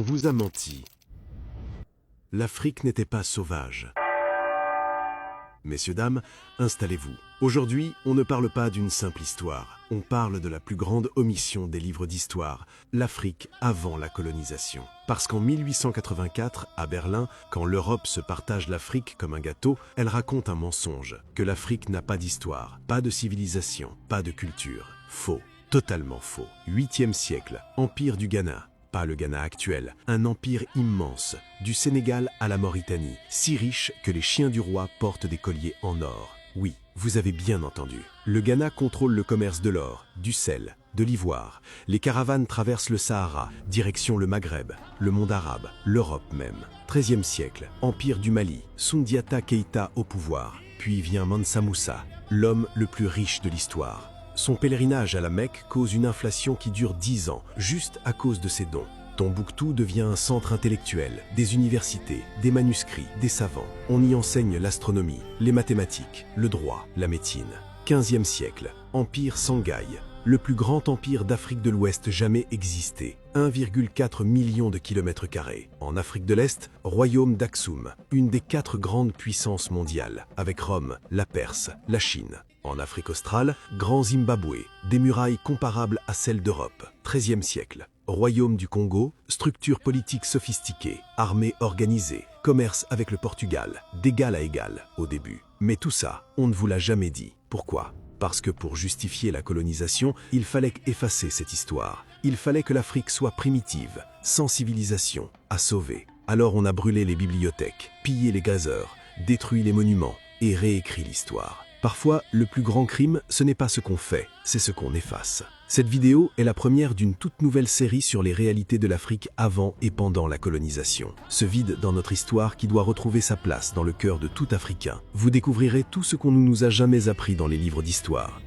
On vous a menti. L'Afrique n'était pas sauvage. Messieurs, dames, installez-vous. Aujourd'hui, on ne parle pas d'une simple histoire. On parle de la plus grande omission des livres d'histoire, l'Afrique avant la colonisation. Parce qu'en 1884, à Berlin, quand l'Europe se partage l'Afrique comme un gâteau, elle raconte un mensonge, que l'Afrique n'a pas d'histoire, pas de civilisation, pas de culture. Faux, totalement faux. 8e siècle, empire du Ghana. Pas le Ghana actuel, un empire immense, du Sénégal à la Mauritanie, si riche que les chiens du roi portent des colliers en or. Oui, vous avez bien entendu. Le Ghana contrôle le commerce de l'or, du sel, de l'ivoire. Les caravanes traversent le Sahara, direction le Maghreb, le monde arabe, l'Europe même. 13e siècle, empire du Mali, Soundiata Keïta au pouvoir. Puis vient Mansa Moussa, l'homme le plus riche de l'histoire. Son pèlerinage à la Mecque cause une inflation qui dure 10 ans, juste à cause de ses dons. Tombouctou devient un centre intellectuel, des universités, des manuscrits, des savants. On y enseigne l'astronomie, les mathématiques, le droit, la médecine. 15e siècle, empire Sanghaï, le plus grand empire d'Afrique de l'Ouest jamais existé. 1,4 million de kilomètres carrés. En Afrique de l'Est, royaume d'Aksum, une des 4 grandes puissances mondiales, avec Rome, la Perse, la Chine. En Afrique australe, Grand Zimbabwe, des murailles comparables à celles d'Europe. 13e siècle, royaume du Congo, structure politique sophistiquée, armée organisée, commerce avec le Portugal, d'égal à égal au début. Mais tout ça, on ne vous l'a jamais dit. Pourquoi ? Parce que pour justifier la colonisation, il fallait effacer cette histoire. Il fallait que l'Afrique soit primitive, sans civilisation, à sauver. Alors on a brûlé les bibliothèques, pillé les gazeurs, détruit les monuments et réécrit l'histoire. Parfois, le plus grand crime, ce n'est pas ce qu'on fait, c'est ce qu'on efface. Cette vidéo est la première d'une toute nouvelle série sur les réalités de l'Afrique avant et pendant la colonisation. Ce vide dans notre histoire qui doit retrouver sa place dans le cœur de tout Africain. Vous découvrirez tout ce qu'on ne nous a jamais appris dans les livres d'histoire.